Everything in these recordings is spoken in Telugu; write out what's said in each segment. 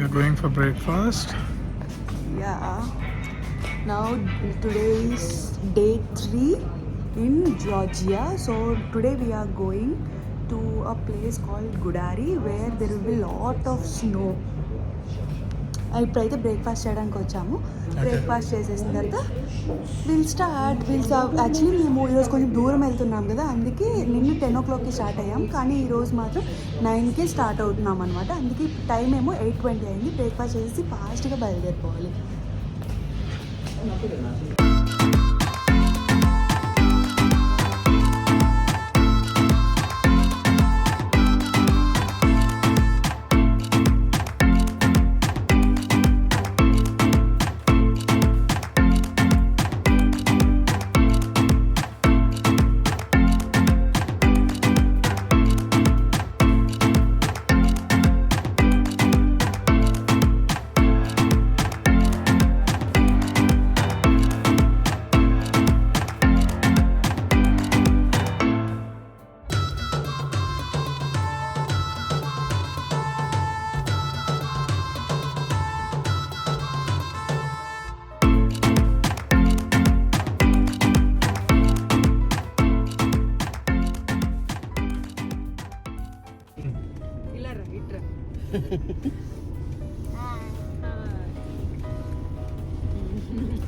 We are going for breakfast. Yeah. Now today is day 3 in Georgia. So today we are going to a place called Gudari where there will be lot of snow. ఇప్పుడైతే బ్రేక్ఫాస్ట్ చేయడానికి వచ్చాము. బ్రేక్ఫాస్ట్ చేసేసిన తర్వాత యాక్చువల్లీ మేము ఈరోజు కొంచెం దూరం వెళ్తున్నాం కదా, అందుకే నిన్న 10 o'clockకి స్టార్ట్ అయ్యాం, కానీ ఈరోజు మాత్రం 9కి స్టార్ట్ అవుతున్నాం అనమాట. అందుకే టైం ఏమో 8:20 అయింది. బ్రేక్ఫాస్ట్ చేసి ఫాస్ట్గా బయలుదేరిపోవాలి.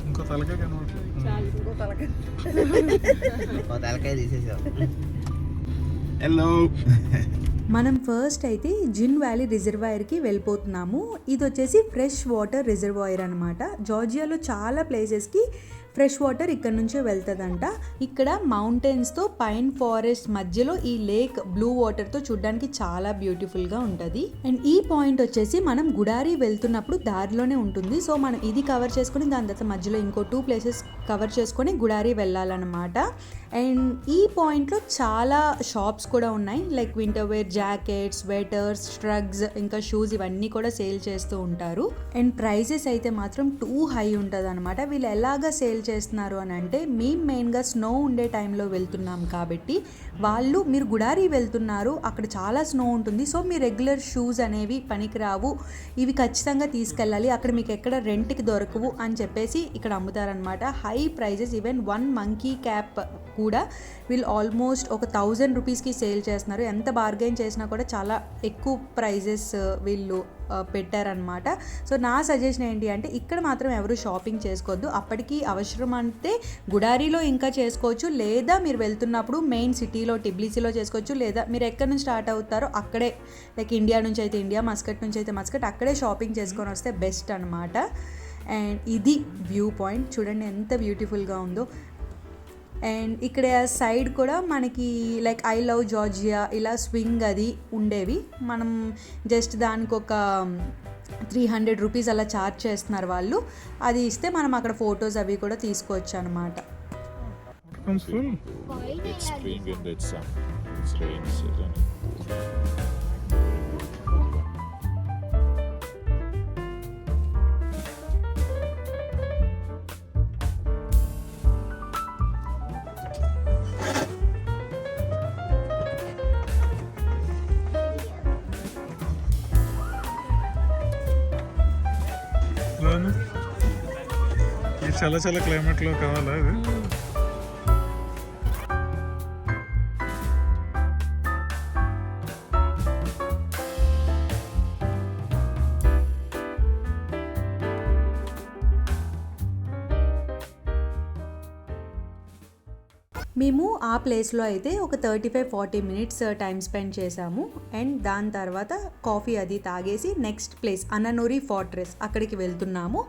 ఇంకో తలకాయ తీసేసాం. హలో, మనం ఫస్ట్ అయితే జిన్ వ్యాలీ రిజర్వాయర్కి వెళ్ళిపోతున్నాము. ఇది వచ్చేసి ఫ్రెష్ వాటర్ రిజర్వాయర్ అనమాట. జార్జియాలో చాలా ప్లేసెస్కి ఫ్రెష్ వాటర్ ఇక్కడ నుంచే వెళ్తుందంట. ఇక్కడ మౌంటైన్స్తో పైన్ ఫారెస్ట్ మధ్యలో ఈ లేక్ బ్లూ వాటర్తో చూడడానికి చాలా బ్యూటిఫుల్గా ఉంటుంది. అండ్ ఈ పాయింట్ వచ్చేసి మనం గుడారి వెళ్తున్నప్పుడు దారిలోనే ఉంటుంది. సో మనం ఇది కవర్ చేసుకుని దాని తర్వాత మధ్యలో ఇంకో 2 places కవర్ చేసుకొని గుడారి వెళ్ళాలన్నమాట. అండ్ ఈ పాయింట్లో చాలా షాప్స్ కూడా ఉన్నాయి, like winter wear jackets, sweaters, స్ట్రగ్స్, ఇంకా షూస్, ఇవన్నీ కూడా సేల్ చేస్తూ ఉంటారు. అండ్ ప్రైసెస్ అయితే మాత్రం టూ హై ఉంటుంది అనమాట. వీళ్ళు ఎలాగా సేల్ చేస్తున్నారు అని అంటే, మేము మెయిన్గా స్నో ఉండే టైంలో వెళ్తున్నాం కాబట్టి వాళ్ళు, మీరు గుడారి వెళ్తున్నారు, అక్కడ చాలా స్నో ఉంటుంది, సో మీ రెగ్యులర్ షూస్ అనేవి పనికిరావు, ఇవి ఖచ్చితంగా తీసుకెళ్ళాలి, అక్కడ మీకు ఎక్కడ రెంట్కి దొరకవు అని చెప్పేసి ఇక్కడ అమ్ముతారనమాట. High prices. Even 1 monkey cap కూడా వీళ్ళు ఆల్మోస్ట్ ఒక 1000 రూపీస్కి సేల్ చేస్తున్నారు. ఎంత బార్గెన్ చేసినా కూడా చాలా ఎక్కువ ప్రైజెస్ వీళ్ళు పెట్టారనమాట. సో నా సజెషన్ ఏంటి అంటే, ఇక్కడ మాత్రం ఎవరు షాపింగ్ చేసుకోవద్దు. అప్పటికి అవసరం అంటే గుడారిలో ఇంకా చేసుకోవచ్చు, లేదా మీరు వెళ్తున్నప్పుడు మెయిన్ సిటీలో టిబ్లిసీలో చేసుకోవచ్చు, లేదా మీరు ఎక్కడి నుంచి స్టార్ట్ అవుతారో అక్కడే, లైక్ ఇండియా నుంచి అయితే ఇండియా, మస్కట్ నుంచి అయితే మస్కట్, అక్కడే షాపింగ్ చేసుకొని వస్తే బెస్ట్ అనమాట. అండ్ ఇది వ్యూ పాయింట్ చూడండి ఎంత బ్యూటిఫుల్గా ఉందో. అండ్ ఇక్కడ సైడ్ కూడా మనకి లైక్ ఐ లవ్ జార్జియా ఇలా స్వింగ్ అది ఉండేవి. మనం జస్ట్ దానికి ఒక 300 రూపీస్ అలా ఛార్జ్ చేస్తున్నారు వాళ్ళు. అది ఇస్తే మనం అక్కడ ఫొటోస్ అవి కూడా తీసుకోవచ్చు అనమాట. చాలా చాలా క్లైమేట్లో కావాలా ఇది? మేము ఆ ప్లేస్లో అయితే ఒక 35-40 minutes టైం స్పెండ్ చేసాము. అండ్ దాని తర్వాత కాఫీ అది తాగేసి నెక్స్ట్ ప్లేస్ అననూరి ఫోర్ట్రెస్ అక్కడికి వెళ్తున్నాము.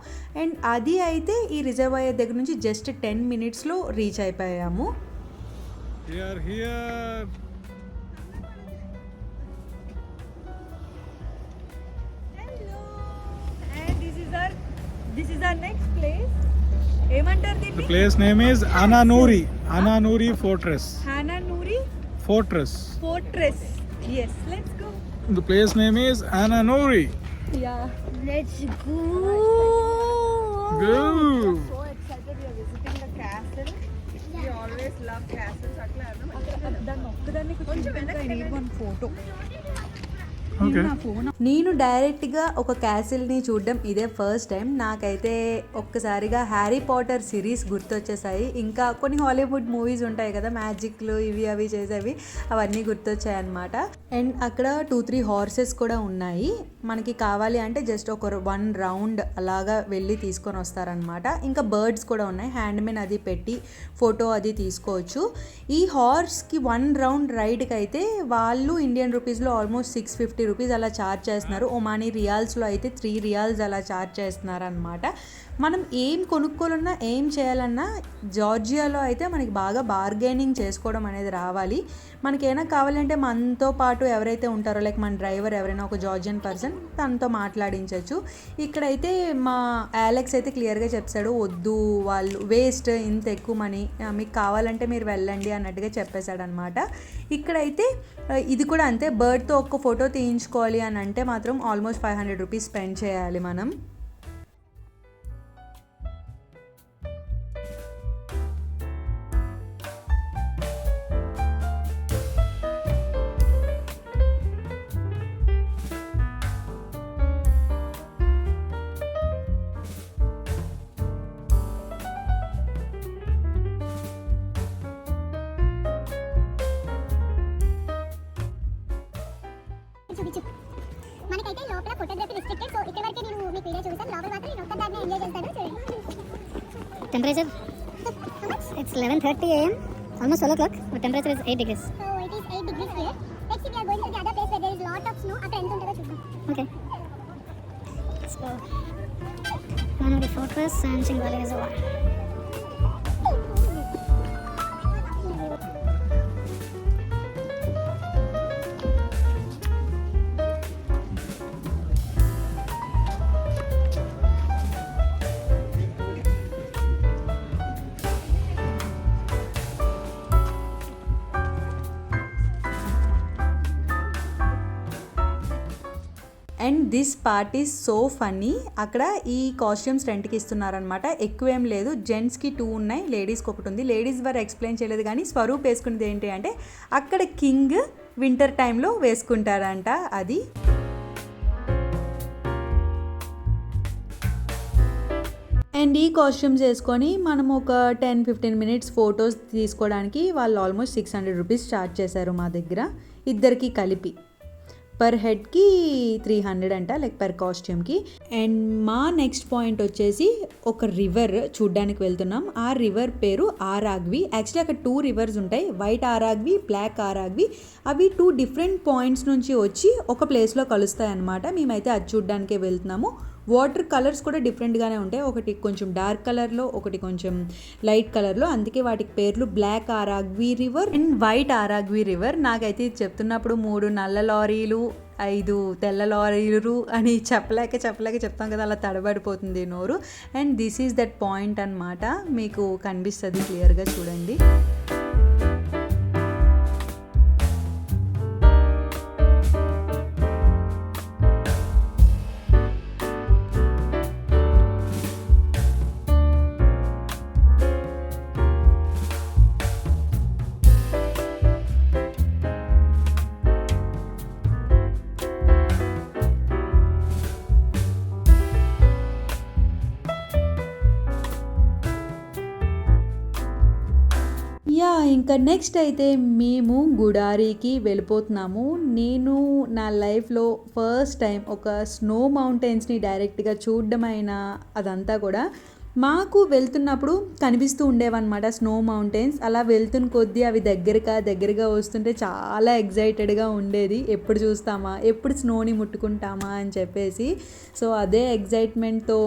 అండ్ అది అయితే ఈ రిజర్వాయర్ దగ్గర నుంచి జస్ట్ 10 minutesలో రీచ్ అయిపోయాము. This is our next place. ఏమంటారు దీన్ని? The place name is Ananuri Fortress. Ananuri Fortress. Yes, let's go. The place name is Ananuri. Yeah. Let's go. Go. So excited we are visiting the castle. We always love castles. అట్లా దాన్ని ఒక్కదాన్ని కొంచెం వెనక్కి I need one photo. Okay. నేను డైరెక్ట్గా ఒక క్యాసిల్ని చూడడం ఇదే ఫస్ట్ టైం. నాకైతే ఒక్కసారిగా హ్యారీ పాటర్ సిరీస్ గుర్తొచ్చేసాయి. ఇంకా కొన్ని హాలీవుడ్ మూవీస్ ఉంటాయి కదా, మ్యాజిక్లు ఇవి అవి చేసేవి, అవన్నీ గుర్తొచ్చాయి అనమాట. అండ్ అక్కడ 2-3 హార్సెస్ కూడా ఉన్నాయి. మనకి కావాలి అంటే జస్ట్ ఒక 1 రౌండ్ అలాగా వెళ్ళి తీసుకొని వస్తారనమాట. ఇంకా బర్డ్స్ కూడా ఉన్నాయి, హ్యాండ్మెన్ అది పెట్టి ఫోటో అది తీసుకోవచ్చు. ఈ హార్స్కి 1 రౌండ్ రైడ్కి అయితే వాళ్ళు ఇండియన్ రూపీస్లో ఆల్మోస్ట్ 650 రూపీస్ అలా ఛార్జ్ చేస్తున్నారు. ఒమానీ రియాల్స్లో అయితే 3 రియాల్స్ అలా ఛార్జ్ చేస్తున్నారు అనమాట. మనం ఏం కొనుక్కోవాలన్నా ఏం చేయాలన్నా జార్జియాలో అయితే మనకి బాగా బార్గెనింగ్ చేసుకోవడం అనేది రావాలి. మనకేమైనా కావాలంటే మనతో పాటు ఎవరైతే ఉంటారో లైక్ మన డ్రైవర్ ఎవరైనా ఒక జార్జియన్ పర్సన్, తనతో మాట్లాడించవచ్చు. ఇక్కడైతే మా అలెక్స్ అయితే క్లియర్గా చెప్పాడు, వద్దు వాళ్ళు వేస్ట్, ఇంత ఎక్కువ మనీ, మీకు కావాలంటే మీరు వెళ్ళండి అన్నట్టుగా చెప్పేశాడు అనమాట. ఇక్కడైతే ఇది కూడా అంతే, బర్డ్తో ఒక్క ఫోటో తీయించుకోవాలి అని అంటే మాత్రం ఆల్మోస్ట్ 500 రూపీస్ స్పెండ్ చేయాలి మనం. మనకైతే లోపల ఫోటోగ్రఫీ రిస్ట్రిక్టెడ్, సో ఇక్కడ వరకే నేను మీకు వీడియో చూపిస్తాను. లోపల మాత్రం నేను ఒక్కదాన్ని ఎంజాయ్ చేస్తాను. చూడండి. Temperature, it's 11:30 a.m. almost 12 o'clock, but temperature is 8 degrees. So it is 8 degrees here. Next we are going to the other place where there is lot of snow. అక్కడ ఎంత ఉంటుందో చూద్దాం. Okay, let's go. Manuri Fortress and Chingali Reservoir. And this part is so funny. అక్కడ ఈ కాస్ట్యూమ్స్ రెంట్కి ఇస్తున్నారనమాట. ఎక్కువేం లేదు, జెంట్స్కి 2 ఉన్నాయి, లేడీస్కి ఒకటి ఉంది. లేడీస్ వారు ఎక్స్ప్లెయిన్ చేయలేదు, కానీ స్వరూప్ వేసుకునేది ఏంటి అంటే అక్కడ కింగ్ వింటర్ టైంలో వేసుకుంటారంట అది. అండ్ ఈ కాస్ట్యూమ్స్ వేసుకొని మనం ఒక 10-15 మినిట్స్ ఫొటోస్ తీసుకోవడానికి వాళ్ళు ఆల్మోస్ట్ 600 రూపీస్ ఛార్జ్ చేశారు మా దగ్గర, ఇద్దరికి కలిపి. పర్ హెడ్కి 300 అంట, లైక్ పర్ కాస్ట్యూమ్కి. అండ్ మా నెక్స్ట్ పాయింట్ వచ్చేసి ఒక రివర్ చూడ్డానికి వెళ్తున్నాం. ఆ రివర్ పేరు ఆరాగ్వి. యాక్చువల్లీ అక్కడ 2 రివర్స్ ఉంటాయి, వైట్ ఆరాగ్వి, బ్లాక్ ఆరాగ్వి. అవి 2 డిఫరెంట్ పాయింట్స్ నుంచి వచ్చి ఒక ప్లేస్లో కలుస్తాయి అన్నమాట. మేమైతే అది చూడ్డానికే వెళ్తున్నాము. వాటర్ కలర్స్ కూడా డిఫరెంట్గానే ఉంటాయి, ఒకటి కొంచెం డార్క్ కలర్లో, ఒకటి కొంచెం లైట్ కలర్లో. అందుకే వాటికి పేర్లు black Aragvi river and white Aragvi river. నాకైతే ఇది చెప్తున్నప్పుడు 3 నల్ల లారీలు 5 తెల్ల లారీలు అని చెప్పలేక చెప్తాం కదా, అలా తడబడిపోతుంది నోరు. And this is that point అన్నమాట. మీకు కనిపిస్తుంది క్లియర్గా, చూడండి. ఇంకా నెక్స్ట్ అయితే మేము గుడారికి వెళ్ళిపోతున్నాము. నేను నా లైఫ్లో ఫస్ట్ టైం ఒక స్నో మౌంటైన్స్ని డైరెక్ట్గా చూడడమైనా అదంతా కూడా మాకు వెళ్తున్నప్పుడు కనిపిస్తూ ఉండేవన్నమాట స్నో మౌంటైన్స్. అలా వెళ్తున్న కొద్దీ అవి దగ్గరగా వస్తుంటే చాలా ఎగ్జైటెడ్గా ఉండేది, ఎప్పుడు చూస్తామా, ఎప్పుడు స్నోని ముట్టుకుంటామా అని చెప్పేసి. సో అదే ఎగ్జైట్మెంట్తో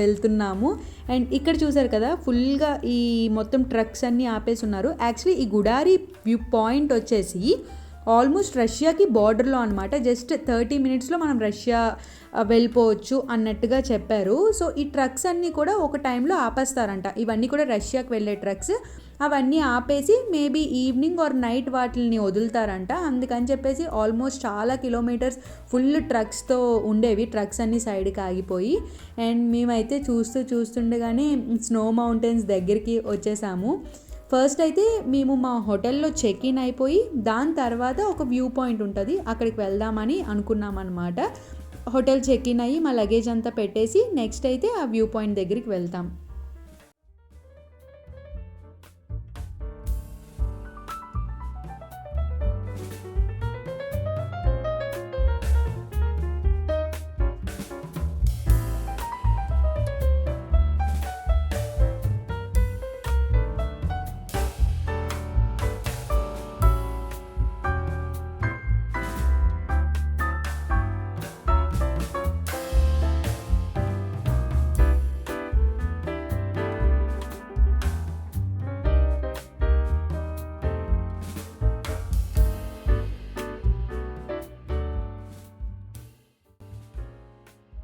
వెళ్తున్నాము. అండ్ ఇక్కడ చూసారు కదా, ఫుల్గా ఈ మొత్తం ట్రక్స్ అన్నీ ఆపేసి ఉన్నారు. యాక్చువల్లీ ఈ గుడారి వ్యూ పాయింట్ వచ్చేసి ఆల్మోస్ట్ రష్యాకి బార్డర్లో అనమాట. జస్ట్ 30 మినిట్స్లో మనం రష్యా వెళ్ళిపోవచ్చు అన్నట్టుగా చెప్పారు. సో ఈ ట్రక్స్ అన్నీ కూడా ఒక టైంలో ఆపేస్తారంట. ఇవన్నీ కూడా రష్యాకి వెళ్ళే ట్రక్స్. అవన్నీ ఆపేసి మేబీ ఈవినింగ్ ఆర్ నైట్ వాటిని వదులుతారంట. అందుకని చెప్పేసి ఆల్మోస్ట్ చాలా కిలోమీటర్స్ ఫుల్ ట్రక్స్తో ఉండేవి. ట్రక్స్ అన్నీ సైడ్కి ఆగిపోయి. అండ్ మేమైతే చూస్తుండగానే స్నో మౌంటైన్స్ దగ్గరికి వచ్చేసాము. ఫస్ట్ అయితే మేము మా హోటల్లో చెక్ ఇన్ అయిపోయి దాని తర్వాత ఒక వ్యూ పాయింట్ ఉంటుంది, అక్కడికి వెళ్దామని అనుకున్నాం అనమాట. హోటల్ చెక్ ఇన్ అయ్యి మా లగేజ్ అంతా పెట్టేసి నెక్స్ట్ అయితే ఆ వ్యూ పాయింట్ దగ్గరికి వెళ్తాం.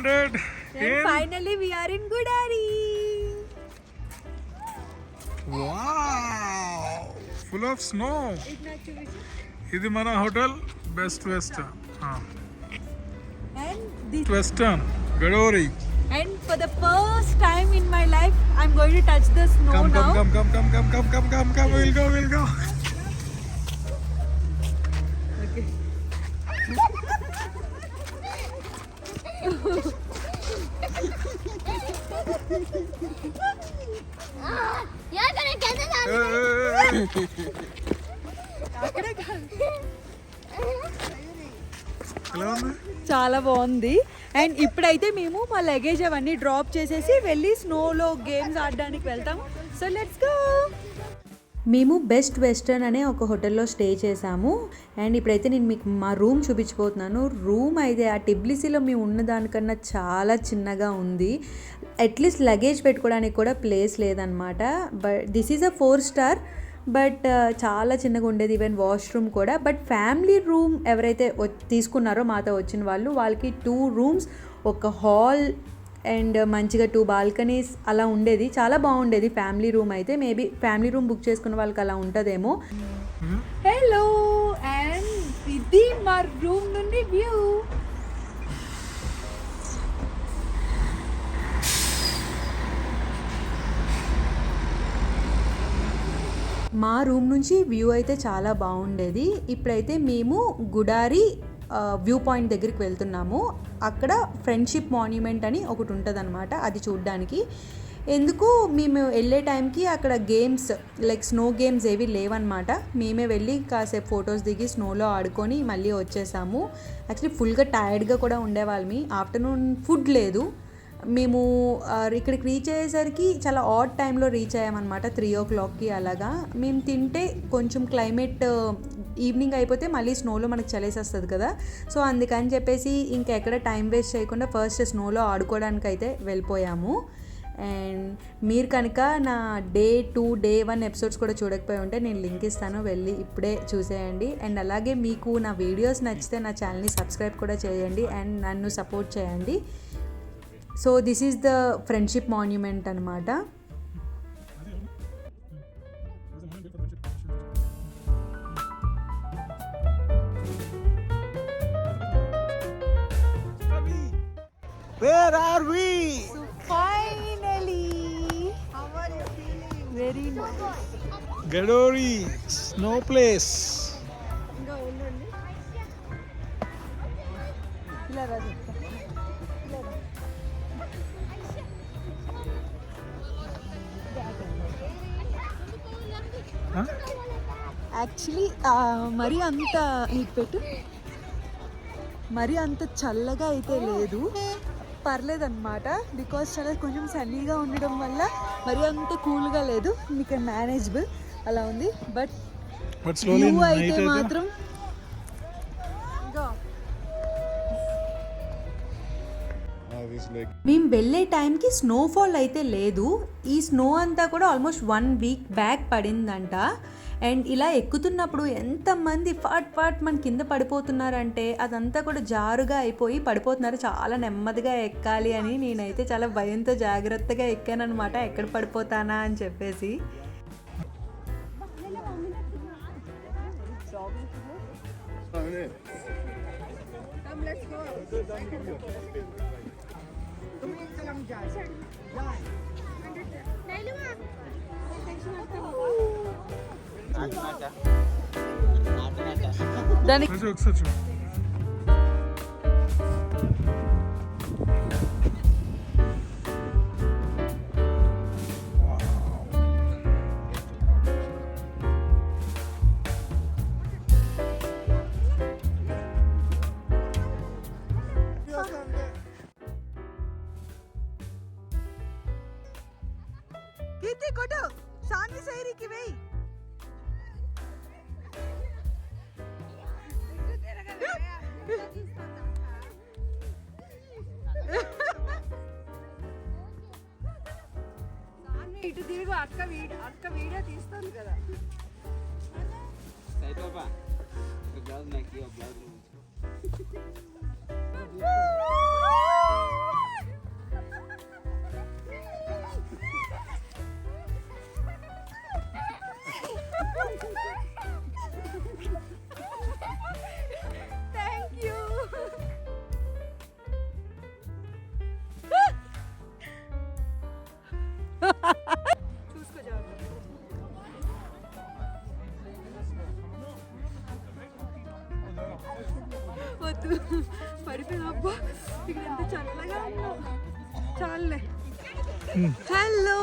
And finally we are in Gudauri. wow, full of snow. ఇది మన hotel best western. Western Gudauri. And for the first time in my life, I'm going to touch the snow now. Come. We'll go. Okay. You're gonna get it on. ఎలా ఉంది? చాలా బాగుంది. అండ్ ఇప్పుడైతే మేము మా లగేజ్ అవన్నీ డ్రాప్ చేసేసి వెళ్ళి స్నోలో గేమ్స్ ఆడడానికి వెళ్తాం. So let's go. మేము బెస్ట్ వెస్టర్న్ అనే ఒక హోటల్లో స్టే చేసాము. అండ్ ఇప్పుడైతే నేను మీకు మా రూమ్ చూపించబోతున్నాను. రూమ్ అయితే ఆ టిబ్లిసీలో మేము ఉన్న దానికన్నా చాలా చిన్నగా ఉంది. అట్లీస్ట్ లగేజ్ పెట్టుకోవడానికి కూడా ప్లేస్ లేదనమాట. But this is a 4 star, but చాలా చిన్నగా ఉండేది, ఈవెన్ వాష్రూమ్ కూడా. బట్ ఫ్యామిలీ రూమ్ ఎవరైతే తీసుకున్నారో మాతో వచ్చిన వాళ్ళకి 2 రూమ్స్, ఒక హాల్ అండ్ మంచిగా 2 బాల్కనీస్ అలా ఉండేది. చాలా బాగుండేది ఫ్యామిలీ రూమ్ అయితే. మేబీ ఫ్యామిలీ రూమ్ బుక్ చేసుకున్న వాళ్ళకి అలా ఉంటుందేమో. హలో, అండ్ ఇది మా రూమ్ నుండి వ్యూ. మా రూమ్ నుంచి వ్యూ అయితే చాలా బాగుండేది. ఇప్పుడైతే మేము గుడారి వ్యూ పాయింట్ దగ్గరికి వెళ్తున్నాము. అక్కడ ఫ్రెండ్షిప్ మాన్యుమెంట్ అని ఒకటి ఉంటుంది అనమాట, అది చూడ్డానికి. ఎందుకు మేము వెళ్ళే టైంకి అక్కడ గేమ్స్ లైక్ స్నో గేమ్స్ ఏవి లేవన్నమాట. మేమే వెళ్ళి కాసేపు ఫొటోస్ దిగి స్నోలో ఆడుకొని మళ్ళీ వచ్చేసాము. యాక్చువల్లీ ఫుల్గా టైర్డ్గా కూడా ఉండేవాళ్ళమి. ఆఫ్టర్నూన్ ఫుడ్ లేదు. మేము ఇక్కడికి రీచ్ అయ్యేసరికి చాలా ఆడ్ టైంలో రీచ్ అయ్యామన్నమాట, 3 o'clockకి అలాగా. మేము తింటే కొంచెం క్లైమేట్ ఈవినింగ్ అయిపోతే మళ్ళీ స్నోలో మనకు చలేసేస్తుంది కదా. సో అందుకని చెప్పేసి ఇంకెక్కడ టైం వేస్ట్ చేయకుండా ఫస్ట్ స్నోలో ఆడుకోవడానికి అయితే వెళ్ళిపోయాము. అండ్ మీరు కనుక నా డే 2, డే 1 ఎపిసోడ్స్ కూడా చూడకపోయి ఉంటే నేను లింక్ ఇస్తాను, వెళ్ళి ఇప్పుడే చూసేయండి. అండ్ అలాగే మీకు నా వీడియోస్ నచ్చితే నా ఛానల్ని సబ్స్క్రైబ్ కూడా చేయండి అండ్ నన్ను సపోర్ట్ చేయండి. So this is the friendship monument అనమాట. Where are we? So finally, how are you feeling? Very nice. Gadori snow place. ఇంకా ఉండండి. ఇలా రా చెప్తా. యాక్చువల్లీ మరీ అంత పెట్టు మరీ అంత చల్లగా అయితే లేదు, పర్లేదన్నమాట. బికాస్ చాలా కొంచెం సన్నీగా ఉండడం వల్ల మరీ అంత కూల్గా లేదు, మీకు మేనేజబుల్ అలా ఉంది. బట్ వ్యూ అయితే మాత్రం మేము వెళ్ళే టైంకి స్నోఫాల్ అయితే లేదు. ఈ స్నో అంతా కూడా ఆల్మోస్ట్ 1 వీక్ బ్యాక్ పడిందంట. అండ్ ఇలా ఎక్కుతున్నప్పుడు ఎంతమంది ఫాట్ మన కింద పడిపోతున్నారంటే అదంతా కూడా జారుగా అయిపోయి పడిపోతున్నారు. చాలా నెమ్మదిగా ఎక్కాలి అని నేనైతే చాలా భయంతో జాగ్రత్తగా ఎక్కానమాట, ఎక్కడ పడిపోతానా అని చెప్పేసి. దానికి కొంచెం ఒకసారి చూడు. కీర్తి కొట్టు సాన్వి సైరికి వెయ్యి ఇటు తిరుగు అక్క వీడియో తీస్తుంది కదా బ్లౌజ్ నాకు బ్లౌజ్ థ్యాంక్ యూ చూసుకో జాగ్రత్త వద్దు పడిపోయినా అబ్బా ఇక్కడ ఎంత చల్లగా ఉందో చాలే హలో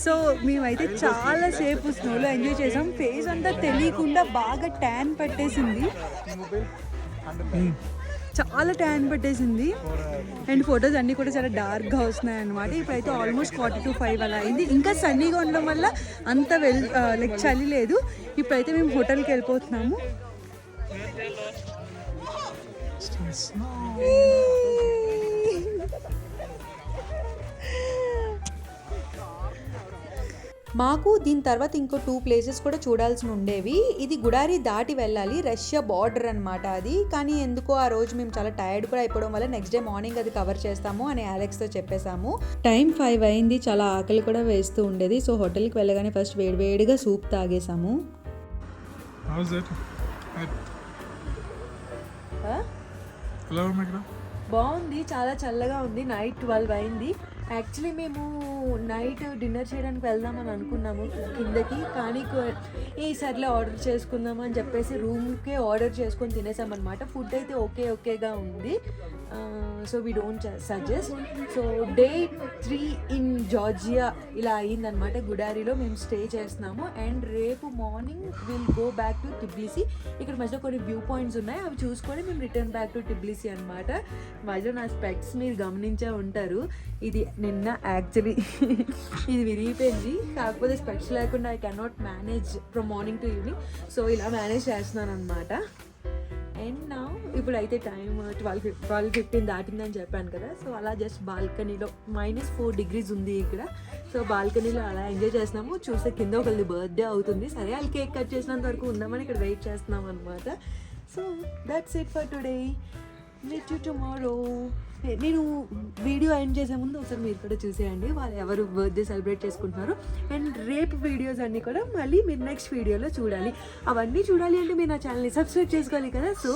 సో మేమైతే చాలాసేపు స్నోలో ఎంజాయ్ చేసాం ఫేస్ అంతా తెలియకుండా బాగా ట్యాన్ పట్టేసింది చాలా ట్యాన్ పట్టేసింది అండ్ ఫొటోస్ అన్నీ కూడా చాలా డార్క్గా వస్తున్నాయి అనమాట ఇప్పుడైతే ఆల్మోస్ట్ 4-5 అలా అయింది ఇంకా సన్నీగా ఉండడం వల్ల అంత లైక్ చలి లేదు ఇప్పుడైతే మేము హోటల్కి వెళ్ళిపోతున్నాము మాకు దీని తర్వాత ఇంకో 2 ప్లేసెస్ కూడా చూడాల్సి ఉండేవి ఇది గుడారి దాటి వెళ్ళాలి రష్యా బార్డర్ అనమాట అది కానీ ఎందుకో ఆ రోజు మేము చాలా టైర్డ్ కూడా అయిపోవడం వల్ల నెక్స్ట్ డే మార్నింగ్ అది కవర్ చేస్తాము అని అలెక్స్తో చెప్పేశాము టైం 5 అయింది చాలా ఆకలి కూడా వేస్తూ ఉండేది సో హోటల్కి వెళ్ళగానే ఫస్ట్ వేడివేడిగా సూప్ తాగేసాము How's it? ఎలా ఉంది ఇక్కడ? బాగుంది చాలా చల్లగా ఉంది నైట్ 12 అయింది యాక్చువల్లీ మేము నైట్ డిన్నర్ చేయడానికి వెళ్దామని అనుకున్నాము కిందకి కానీ ఈసారిలో ఆర్డర్ చేసుకుందాం అని చెప్పేసి రూమ్కే ఆర్డర్ చేసుకొని తినేసామన్నమాట ఫుడ్ అయితే ఓకేగా ఉంది so we don't suggest so day 3 in Georgia ఇలా అయ్యిందనమాట గుడారిలో మేము స్టే చేస్తున్నాము అండ్ రేపు morning will go back to Tbilisi ఇక్కడ మధ్యలో కొన్ని వ్యూ పాయింట్స్ ఉన్నాయి అవి చూసుకొని మేము రిటర్న్ బ్యాక్ టు టిబ్లిసి అనమాట మధ్యలో నా స్పెక్ట్స్ మీరు గమనించే ఉంటారు ఇది నిన్న యాక్చువల్లీ ఇది విరిగిపోయింది కాకపోతే స్పెక్ట్స్ లేకుండా I cannot manage from morning to evening so ఇలా మేనేజ్ చేస్తున్నాను అనమాట అండ్ నా ఇప్పుడైతే టైం 12:15 దాటిందని చెప్పాను కదా సో అలా జస్ట్ బాల్కనీలో -4 degrees ఉంది ఇక్కడ సో బాల్కనీలో అలా ఎంజాయ్ చేస్తున్నాము చూస్తే కింద ఒకళ్ళది బర్త్డే అవుతుంది సరే వాళ్ళు కేక్ కట్ చేసినంత వరకు ఉందామని ఇక్కడ వెయిట్ చేస్తున్నాం అనమాట so that's it for today meet you tomorrow నేను వీడియో ఎండ్ చేసే ముందు ఒకసారి మీరు కూడా చూసేయండి వాళ్ళు ఎవరు బర్త్డే సెలబ్రేట్ చేసుకుంటున్నారు అండ్ రేపు వీడియోస్ అన్నీ కూడా మళ్ళీ మీరు నెక్స్ట్ వీడియోలో చూడాలి అవన్నీ చూడాలి అంటే మీరు నా ఛానల్ని సబ్స్క్రైబ్ చేసుకోవాలి కదా so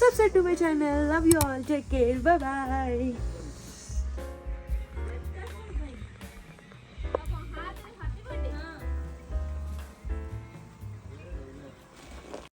subscribe to my channel love you all take care bye